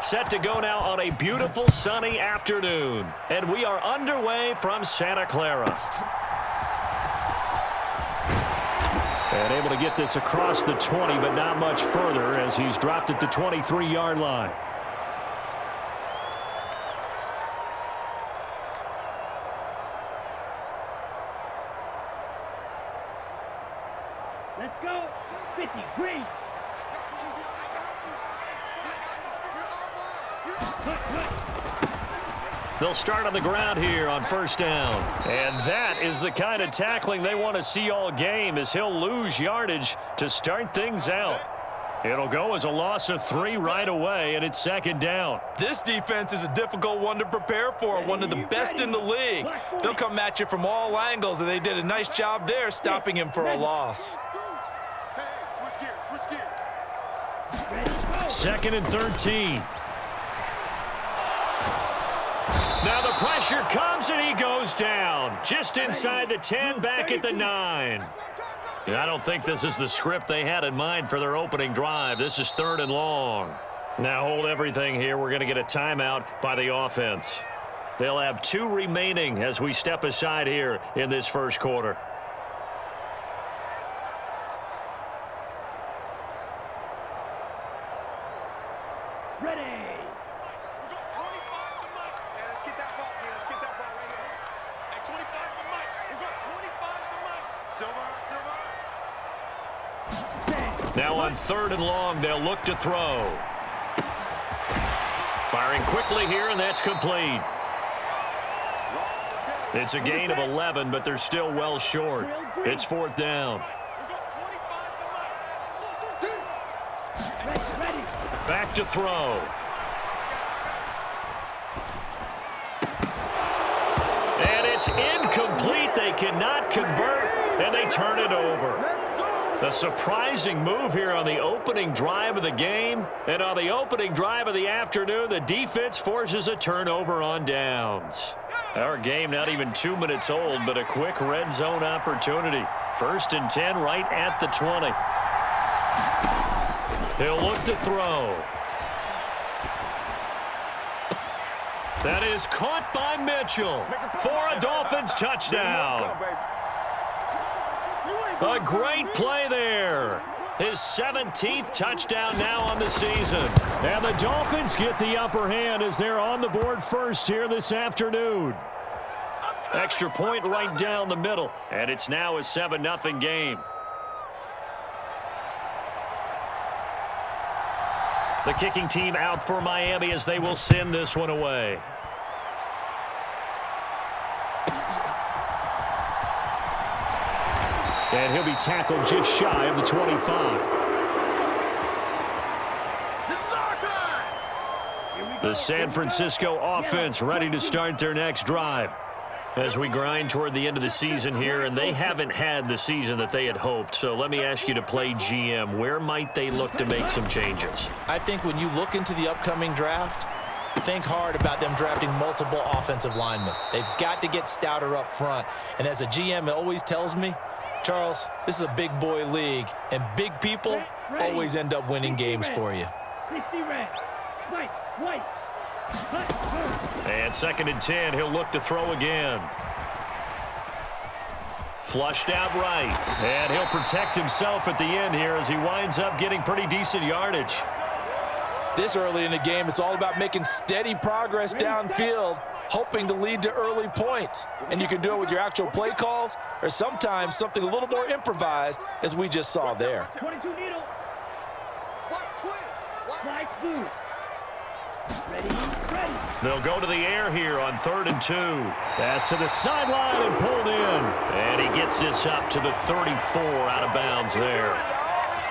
clock set to go now on a beautiful sunny afternoon. And we are underway from Santa Clara. And able to get this across the 20, but not much further as he's dropped at the 23-yard line. Let's go. 50, green. They'll start on the ground here on first down. And that is the kind of tackling they want to see all game, as he'll lose yardage to start things out. It'll go as a loss of 3 right away, and it's second down. This defense is a difficult one to prepare for, one of the best in the league. They'll come at you from all angles, and they did a nice job there stopping him for a loss. Second and 13. Now the pressure comes, and he goes down. Just inside the 10, back at the 9. I don't think this is the script they had in mind for their opening drive. This is 3rd and long. Now hold everything here. We're going to get a timeout by the offense. They'll have 2 remaining as we step aside here in this first quarter. Ready. Now on 3rd and long, they'll look to throw. Firing quickly here, and that's complete. It's a gain of 11, but they're still well short. It's 4th down. Back to throw. And it's incomplete. They cannot convert, and they turn it over. A surprising move here on the opening drive of the game. And on the opening drive of the afternoon, the defense forces a turnover on downs. Our game not even 2 minutes old, but a quick red zone opportunity. 1st and 10 right at the 20. He'll look to throw. That is caught by Mitchell for a Dolphins touchdown. A great play there. His 17th touchdown now on the season. And the Dolphins get the upper hand as they're on the board first here this afternoon. Extra point right down the middle. And it's now a 7-0 game. The kicking team out for Miami as they will send this one away. And he'll be tackled just shy of the 25. The San Francisco offense ready to start their next drive. As we grind toward the end of the season here, and they haven't had the season that they had hoped. So let me ask you to play GM. Where might they look to make some changes? I think when you look into the upcoming draft, think hard about them drafting multiple offensive linemen. They've got to get stouter up front. And as a GM, it always tells me, Charles, this is a big boy league, and big people always end up winning games for you. 60 red. White. And 2nd and 10, he'll look to throw again. Flushed out right. And he'll protect himself at the end here as he winds up getting pretty decent yardage. This early in the game, it's all about making steady progress downfield, hoping to lead to early points. And you can do it with your actual play calls or sometimes something a little more improvised, as we just saw there. 22 needle. Fly blue. Ready. They'll go to the air here on 3rd and 2. Pass to the sideline and pulled in. And he gets this up to the 34 out of bounds there.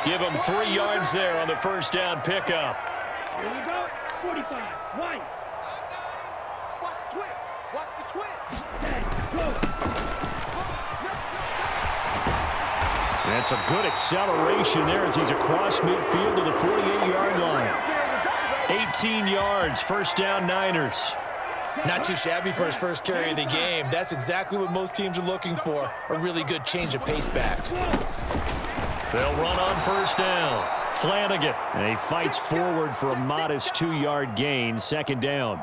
Give him 3 yards there on the first down pickup. Here we go. 45. White. Watch the twist. That's a good acceleration there as he's across midfield to the 48-yard line. 18 yards, first down Niners. Not too shabby for his first carry of the game. That's exactly what most teams are looking for, a really good change of pace back. They'll run on first down. Flanagan. And he fights forward for a modest 2-yard gain, second down.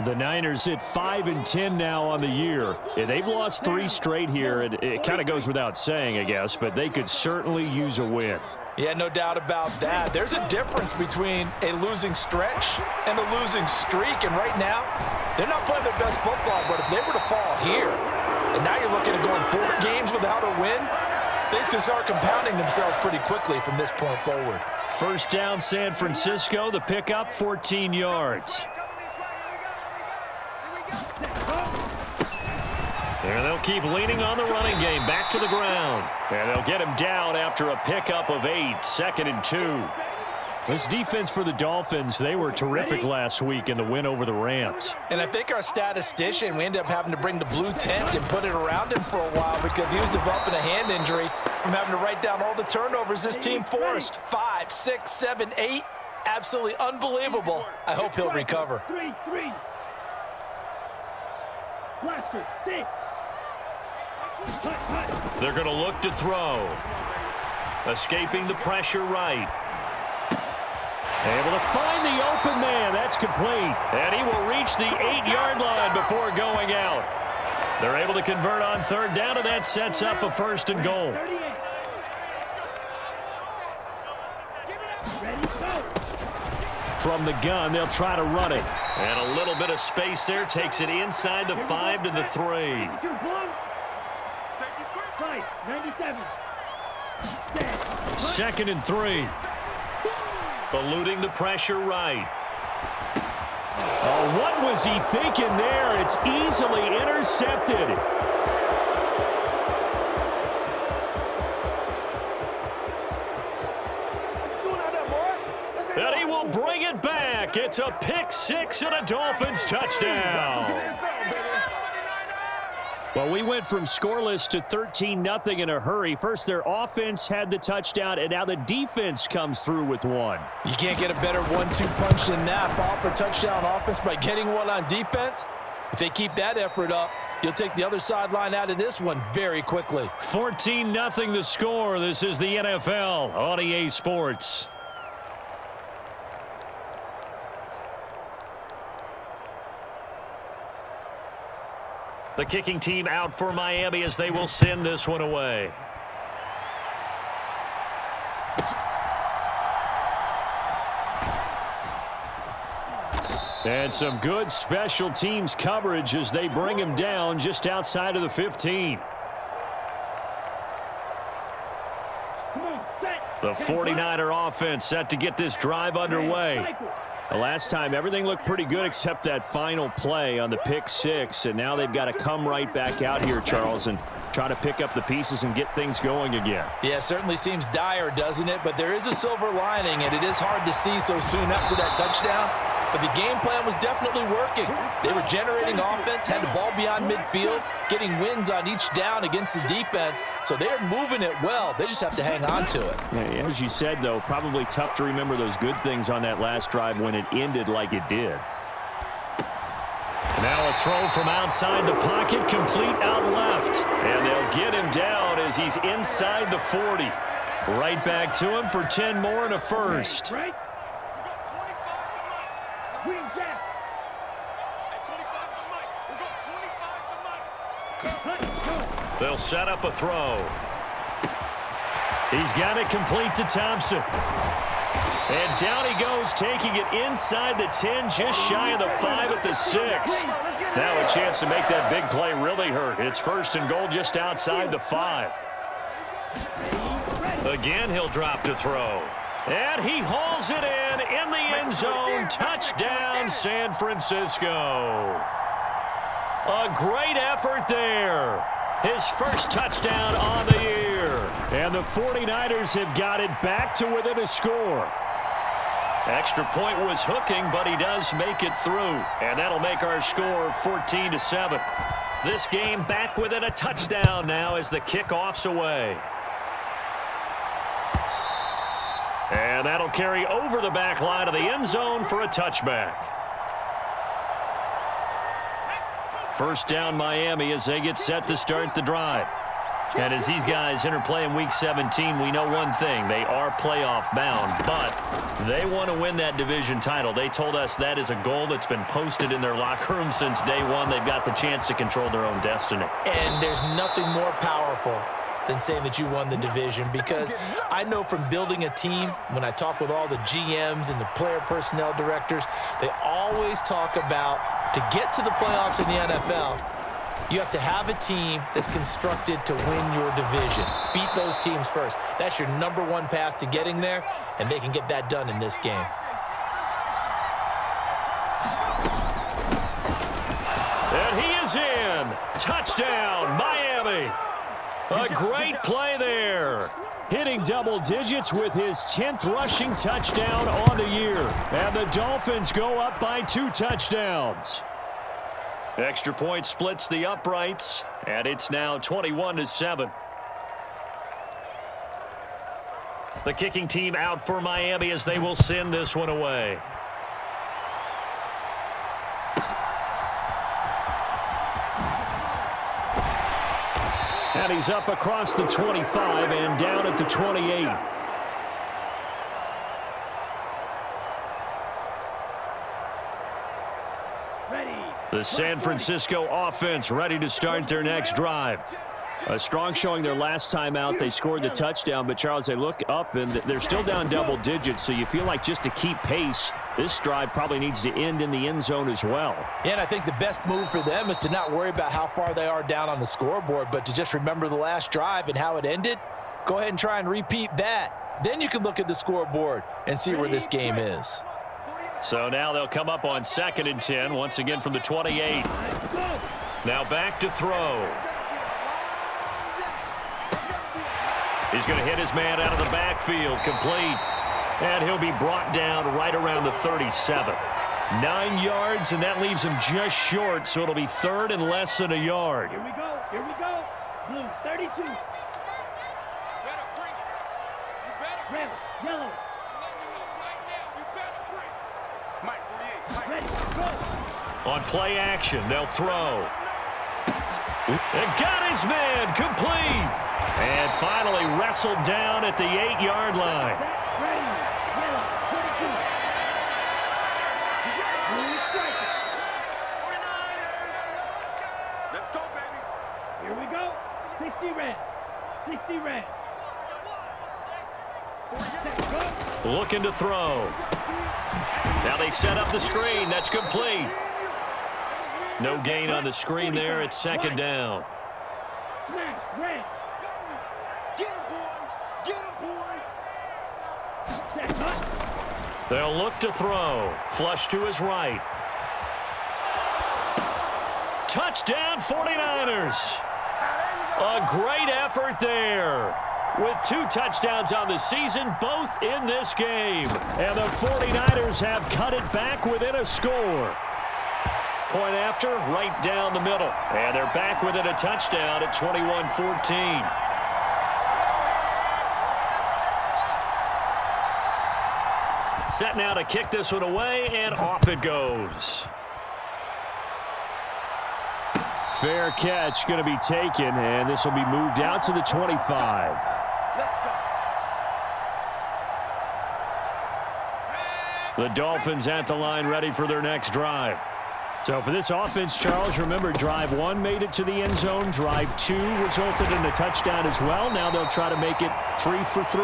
The Niners hit 5-10 now on the year. Yeah, they've lost 3 straight here. It kind of goes without saying, I guess, but they could certainly use a win. Yeah, no doubt about that. There's a difference between a losing stretch and a losing streak, and right now, they're not playing their best football, but if they were to fall here, and now you're looking at going 4 games without a win, things can start compounding themselves pretty quickly from this point forward. First down, San Francisco. The pickup, 14 yards. And they'll keep leaning on the running game. Back to the ground. And they'll get him down after a pickup of 8. Second and 2. This defense for the Dolphins, they were terrific last week in the win over the Rams. And I think our statistician, we ended up having to bring the blue tent and put it around him for a while because he was developing a hand injury from having to write down all the turnovers this team forced. 5, 6, 7, 8. Absolutely unbelievable. I hope he'll recover. 3. Blaster, 6. They're going to look to throw. Escaping the pressure right. Able to find the open man. That's complete. And he will reach the 8-yard line before going out. They're able to convert on third down, and that sets up a first and goal. From the gun, they'll try to run it. And a little bit of space there. Takes it inside the 5 to the 3. 97. Second and 3. Eluding the pressure right. Oh, what was he thinking there? It's easily intercepted. And he will bring it back. It's a pick 6 and a Dolphins touchdown. Well, we went from scoreless to 13-0 in a hurry. First, their offense had the touchdown, and now the defense comes through with one. You can't get a better 1-2 punch than that. Follow for touchdown offense by getting one on defense. If they keep that effort up, you'll take the other sideline out of this one very quickly. 14-0 the score. This is the NFL on EA Sports. The kicking team out for Miami as they will send this one away. And some good special teams coverage as they bring him down just outside of the 15. The 49er offense set to get this drive underway. The last time, everything looked pretty good except that final play on the pick 6. And now they've got to come right back out here, Charles, and try to pick up the pieces and get things going again. Yeah, it certainly seems dire, doesn't it? But there is a silver lining, and it is hard to see so soon after that touchdown. But the game plan was definitely working. They were generating offense, had the ball beyond midfield, getting wins on each down against the defense. So they're moving it well. They just have to hang on to it. Yeah, as you said, though, probably tough to remember those good things on that last drive when it ended like it did. Now a throw from outside the pocket, complete out left. And they'll get him down as he's inside the 40. Right back to him for 10 more and a first. Right. They'll set up a throw. He's got it complete to Thompson. And down he goes, taking it inside the 10, just shy of the 5 at the 6. Now a chance to make that big play really hurt. It's first and goal just outside the 5. Again, he'll drop to throw. And he hauls it in the end zone. Touchdown, San Francisco. A great effort there. His first touchdown on the year. And the 49ers have got it back to within a score. Extra point was hooking, but he does make it through. And that'll make our score 14-7. This game back within a touchdown now as the kickoff's away. And that'll carry over the back line of the end zone for a touchback. First down Miami as they get set to start the drive. And as these guys interplay in Week 17, we know one thing. They are playoff bound, but they want to win that division title. They told us that is a goal that's been posted in their locker room since day one. They've got the chance to control their own destiny. And there's nothing more powerful than saying that you won the division, because I know from building a team, when I talk with all the GMs and the player personnel directors, they always talk about to get to the playoffs in the NFL, you have to have a team that's constructed to win your division. Beat those teams first. That's your #1 path to getting there, and they can get that done in this game. And he is in. Touchdown, Miami. A great play there. Hitting double digits with his 10th rushing touchdown on the year. And the Dolphins go up by 2 touchdowns. Extra point splits the uprights, and it's now 21-7. The kicking team out for Miami as they will send this one away. And he's up across the 25 and down at the 28. The San Francisco offense ready to start their next drive. A strong showing their last time out. They scored the touchdown, but, Charles, they look up, and they're still down double digits, so you feel like just to keep pace, this drive probably needs to end in the end zone as well. Yeah, and I think the best move for them is to not worry about how far they are down on the scoreboard, but to just remember the last drive and how it ended. Go ahead and try and repeat that. Then you can look at the scoreboard and see where this game is. So now they'll come up on 2nd and 10, once again from the 28. Now back to throw. He's going to hit his man out of the backfield, complete. And he'll be brought down right around the 37. 9 yards, and that leaves him just short, so it'll be 3rd and less than a yard. Here we go. Here we go. Blue, 32. Red, yellow. Ready, go. On play action, they'll throw. And got his man, complete. And finally wrestled down at the 8-yard line. Ready, yellow, 22. Blue, striker. Let's go, baby. Here we go. 60 red. 60 red. Set, go. Looking to throw. Now they set up the screen. That's complete. No gain on the screen there. It's 2nd down. Smash, red. Get him, boy. Get him, boy. Set, cut. They'll look to throw. Flush to his right. Touchdown 49ers. A great effort there. With 2 touchdowns on the season, both in this game. And the 49ers have cut it back within a score. Point after, right down the middle. And they're back within a touchdown at 21-14. Set now to kick this one away, and off it goes. Fair catch going to be taken, and this will be moved out to the 25. The Dolphins at the line ready for their next drive. So for this offense, Charles, remember drive 1 made it to the end zone. Drive 2 resulted in a touchdown as well. Now they'll try to make it 3 for 3.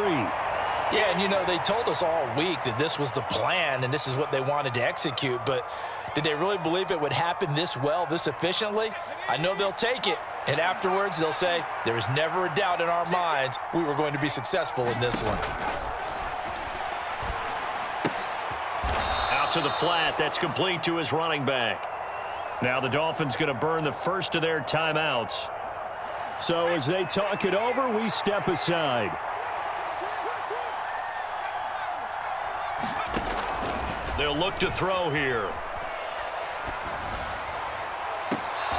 Yeah, and you know, they told us all week that this was the plan and this is what they wanted to execute, but did they really believe it would happen this well, this efficiently? I know they'll take it, and afterwards they'll say, there was never a doubt in our minds we were going to be successful in this one. Out to the flat, that's complete to his running back. Now the Dolphins going to burn the first of their timeouts. So as they talk it over, we step aside. They'll look to throw here.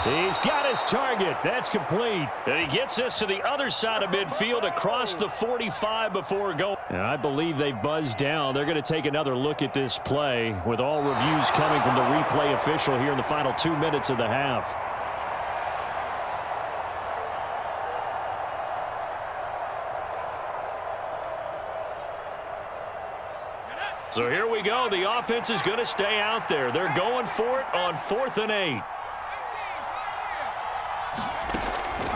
He's got his target. That's complete. And he gets this to the other side of midfield across the 45 before going. And I believe they buzzed down. They're going to take another look at this play with all reviews coming from the replay official here in the final 2 minutes of the half. So here we go. The offense is going to stay out there. They're going for it on 4th and 8.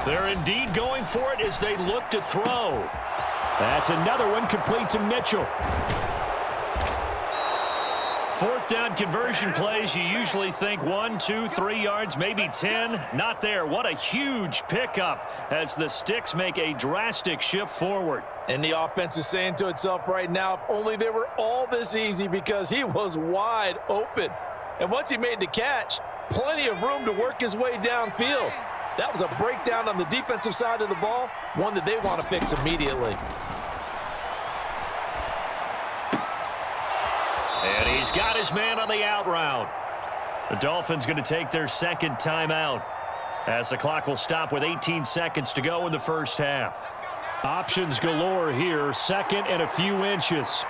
They're indeed going for it as they look to throw. That's another one complete to Mitchell. 4th down conversion plays, you usually think 1, 2, 3 yards, maybe 10. Not there. What a huge pickup as the Sticks make a drastic shift forward. And the offense is saying to itself right now, if only they were all this easy, because he was wide open. And once he made the catch, plenty of room to work his way downfield. That was a breakdown on the defensive side of the ball, one that they want to fix immediately. And he's got his man on the out route. The Dolphins going to take their second timeout as the clock will stop with 18 seconds to go in the first half. Options galore here. 2nd and a few inches.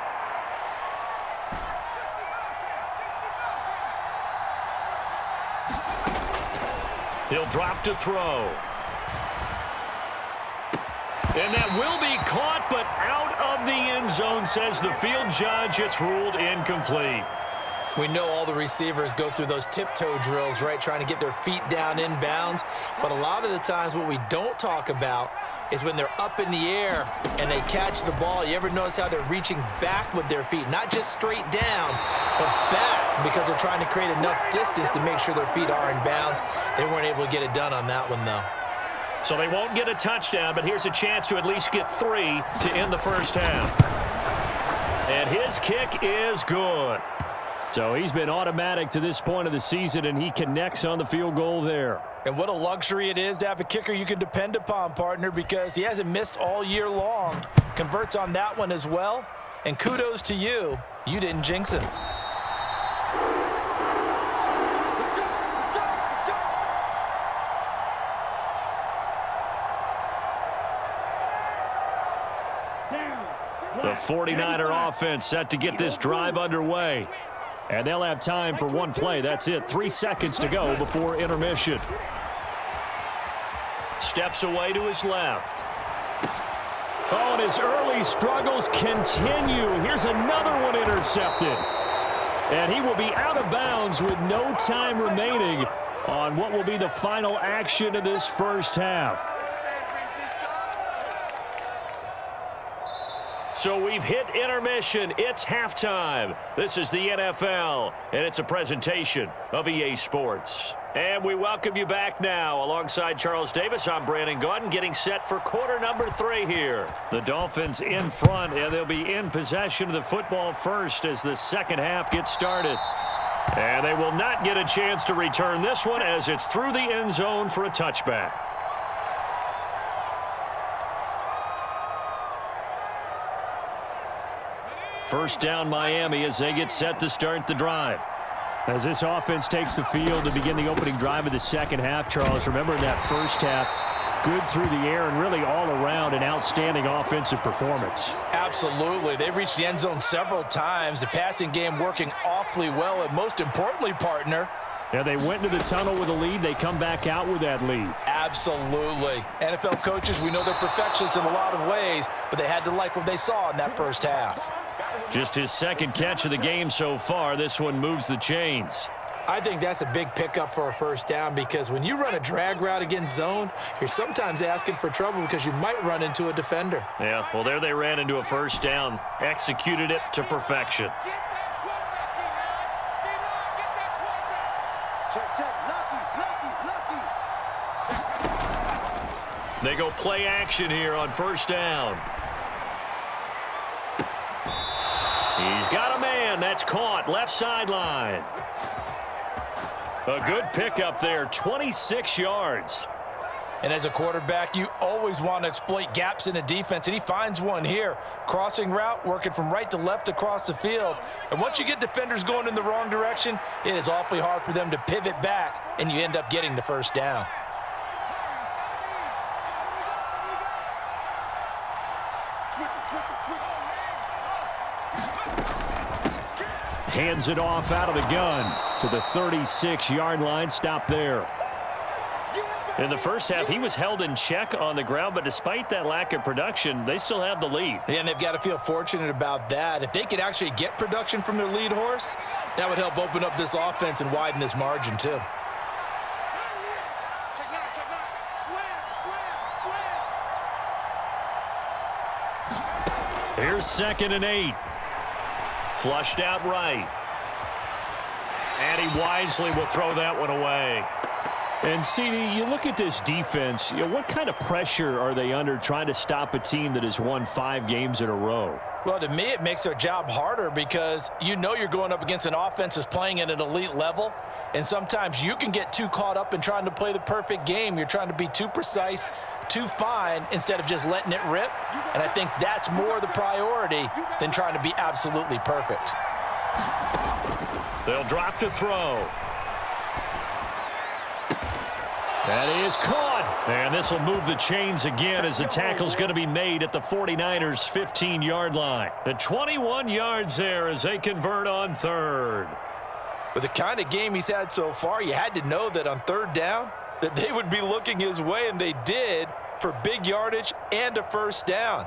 He'll drop to throw. And that will be caught, but out of the end zone, says the field judge. It's ruled incomplete. We know all the receivers go through those tiptoe drills, right, trying to get their feet down in bounds. But a lot of the times what we don't talk about is when they're up in the air and they catch the ball. You ever notice how they're reaching back with their feet? Not just straight down, but back, because they're trying to create enough distance to make sure their feet are in bounds. They weren't able to get it done on that one, though. So they won't get a touchdown, but here's a chance to at least get 3 to end the first half. And his kick is good. So he's been automatic to this point of the season, and he connects on the field goal there. And what a luxury it is to have a kicker you can depend upon, partner, because he hasn't missed all year long. Converts on that one as well. And kudos to you. You didn't jinx him. The 49er offense set to get this drive underway. And they'll have time for one play. That's it. 3 seconds to go before intermission. Steps away to his left. Oh, and his early struggles continue. Here's another one intercepted. And he will be out of bounds with no time remaining on what will be the final action of this first half. So we've hit intermission. It's halftime. This is the NFL, and it's a presentation of EA Sports. And we welcome you back now. Alongside Charles Davis, I'm Brandon Gaudin, getting set for quarter number 3 here. The Dolphins in front, and they'll be in possession of the football first as the second half gets started. And they will not get a chance to return this one as it's through the end zone for a touchback. First down Miami as they get set to start the drive. As this offense takes the field to begin the opening drive of the second half, Charles, remember in that first half, good through the air and really all around an outstanding offensive performance. Absolutely. They reached the end zone several times. The passing game working awfully well, and most importantly, partner, yeah, they went into the tunnel with a lead. They come back out with that lead. Absolutely. NFL coaches, we know they're perfectionists in a lot of ways, but they had to like what they saw in that first half. Just his second catch of the game so far. This one moves the chains. I think that's a big pickup for a first down, because when you run a drag route against zone, you're sometimes asking for trouble because you might run into a defender. Yeah, well, there they ran into a first down. Executed it to perfection. They go play action here on first down. He's got a man. That's caught. Left sideline. A good pickup there. 26 yards. And as a quarterback, you always want to exploit gaps in a defense, and he finds one here. Crossing route, working from right to left across the field. And once you get defenders going in the wrong direction, it is awfully hard for them to pivot back, and you end up getting the first down. Hands it off out of the gun to the 36-yard line. Stop there. In the first half, he was held in check on the ground, but despite that lack of production, they still have the lead. And they've got to feel fortunate about that. If they could actually get production from their lead horse, that would help open up this offense and widen this margin too. Here's 2nd and 8. Flushed out right. And he wisely will throw that one away. And, CD, you look at this defense, what kind of pressure are they under trying to stop a team that has won 5 games in a row? Well, to me, it makes their job harder because you know you're going up against an offense that's playing at an elite level, and sometimes you can get too caught up in trying to play the perfect game. You're trying to be too precise, too fine, instead of just letting it rip, and I think that's more the priority than trying to be absolutely perfect. They'll drop to throw. That is caught. And this will move the chains again as the tackle's going to be made at the 49ers' 15-yard line. The 21 yards there as they convert on 3rd. With the kind of game he's had so far, you had to know that on 3rd down that they would be looking his way, and they did, for big yardage and a 1st down.